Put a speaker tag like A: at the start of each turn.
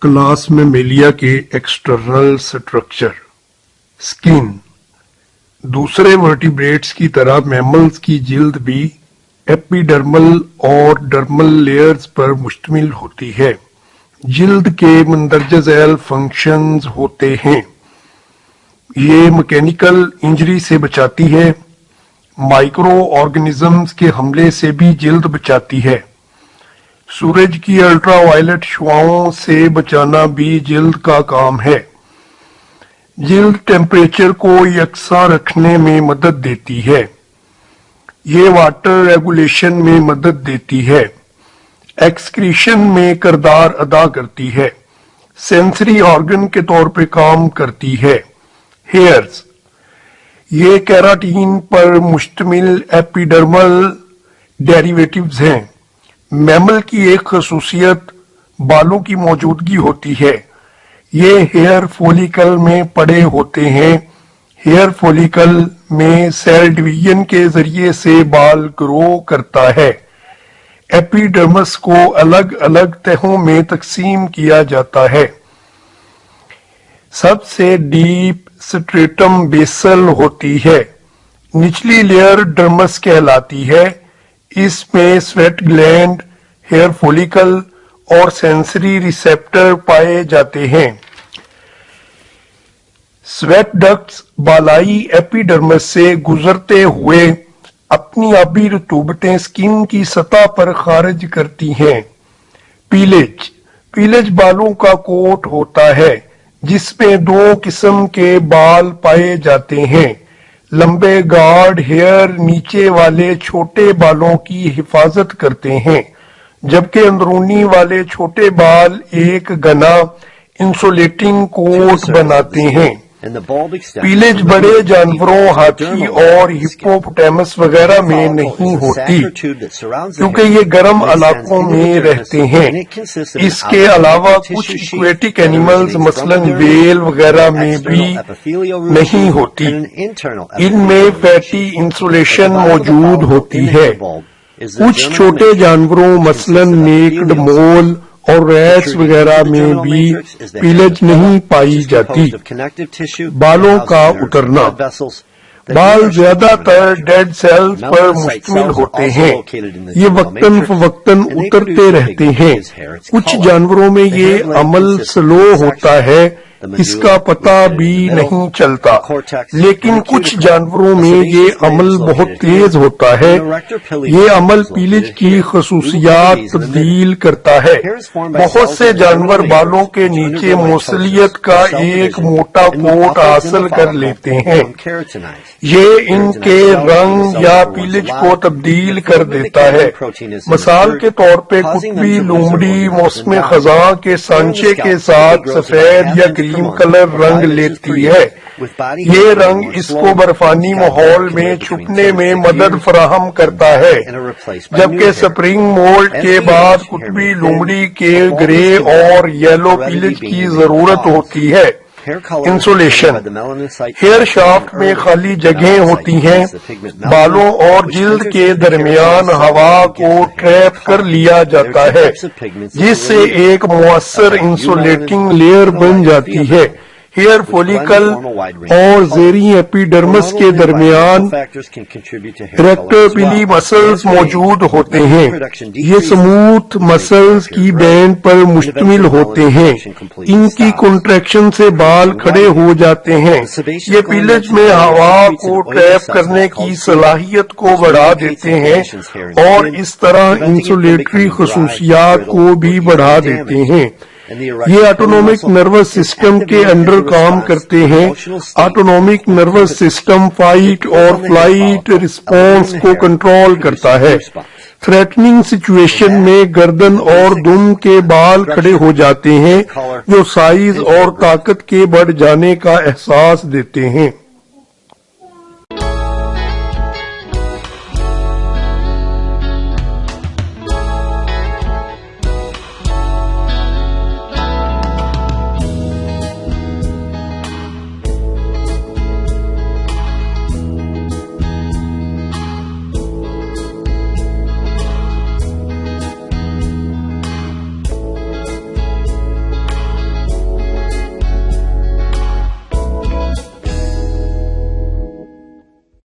A: Class Mammalia के external structure. Skin दूसरे vertebrates की तरह मैमल्स की जिल्द भी एपिडर्मल और डर्मल लेयर्स पर मुश्तमिल होती है। जिल्द के मंदरजा झैल फंक्शंस होते हैं। ये मैकेनिकल इंजरी से बचाती है। माइक्रो ऑर्गेनिजम्स के हमले से भी जिल्द बचाती है। सूरज की अल्ट्रावायलेट शुआओं से बचाना भी जिल्द का काम है। जिल्द टेम्परेचर को यकसा रखने में मदद देती है। ये वाटर रेगुलेशन में मदद देती है। एक्सक्रीशन में किरदार अदा करती है। सेंसरी ऑर्गन के तौर पे काम करती है। हेयर्स ये केराटीन पर मुश्तमिल एपिडर्मल डेरिवेटिव्स हैं। मैमल की एक खसूसियत बालों की मौजूदगी होती है। ये हेयर फॉलिकल में पड़े होते हैं। हेयर फॉलिकल में सेल डिवीजन के जरिए से बाल ग्रो करता है। एपिडर्मस को अलग अलग तहों में तकसीम किया जाता है। सबसे डीप स्ट्रेटम बेसल होती है। निचली लेयर डर्मस कहलाती है। इसमें स्वेट ग्लैंड, हेयर फॉलिकल और सेंसरी रिसेप्टर पाए जाते हैं। स्वेट डक्ट्स बालाई एपिडर्मस से गुजरते हुए अपनी आबी रतूबतें स्किन की सतह पर खारिज करती हैं। पीलेज बालों का कोट होता है जिसमें दो किस्म के बाल पाए जाते हैं। लंबे गार्ड हेयर नीचे वाले छोटे बालों की हिफाजत करते हैं, जबकि अंदरूनी वाले छोटे बाल एक घना इंसुलेटिंग कोट बनाते हैं। पीलेज बड़े जानवरों हाथी और हिप्पोपोटामस वगैरह में नहीं होती क्योंकि ये गर्म इलाकों में रहते हैं। इसके अलावा कुछ एक्वेटिक एनिमल्स मसलन व्हेल वगैरह में भी नहीं होती। इनमें फैटी इंसुलेशन मौजूद होती है। कुछ छोटे जानवरों मसलन नेक्ड मोल और रैट्स वगैरह में भी पीलेज नहीं पाई जाती। बालों का उतरना बाल ज्यादातर डेड सेल्स पर मुश्तमिल होते हैं। ये वक्तन फवक्तन उतरते रहते हैं। कुछ जानवरों में ये अमल स्लो होता है, इसका पता भी नहीं चलता, लेकिन कुछ जानवरों में ये अमल बहुत तेज होता है। ये अमल पीलेज की खसूसियात तब्दील करता है। बहुत से जानवर बालों के नीचे मौसलियत का एक मोटा कोट हासिल कर लेते हैं। ये इनके रंग या पीलेज को तब्दील कर देता है। मिसाल के तौर पे कुतबी लोमड़ी मौसम खजा के सांचे के साथ सफेद या क्रीम कलर रंग लेती है। ये रंग इसको बर्फानी माहौल में छुपने में मदद फराहम करता है, जबकि स्प्रिंग मोल्ड के बाद कुतबी लोमड़ी के ग्रे और येलो पीलेज की जरूरत होती है। इंसुलेशन हेयर शाफ्ट में खाली जगहें होती हैं। बालों और जिल्द के दरमियान हवा को ट्रैप कर लिया जाता है, जिससे एक मुअस्सर इंसुलेटिंग लेयर बन जाती है। हेयर फॉलिकल और जेरी एपिडर्मस के दरमियान इरेक्टर पिली मसल्स मौजूद होते हैं। ये स्मूथ मसल्स की बैंड पर मुश्तमिल होते हैं। इनकी कॉन्ट्रैक्शन से बाल खड़े हो जाते हैं। ये पीलेज में हवा को ट्रैप करने की सलाहियत को बढ़ा देते हैं और इस तरह इंसुलेटरी खसूसियात को भी बढ़ा देते हैं। ये ऑटोनोमिक नर्वस सिस्टम के अंडर काम करते हैं। ऑटोनोमिक नर्वस सिस्टम फाइट और फ्लाइट रिस्पॉन्स को कंट्रोल करता है। थ्रेटनिंग सिचुएशन में गर्दन और दुम के बाल खड़े हो जाते हैं, जो साइज और ताकत के बढ़ जाने का एहसास देते हैं।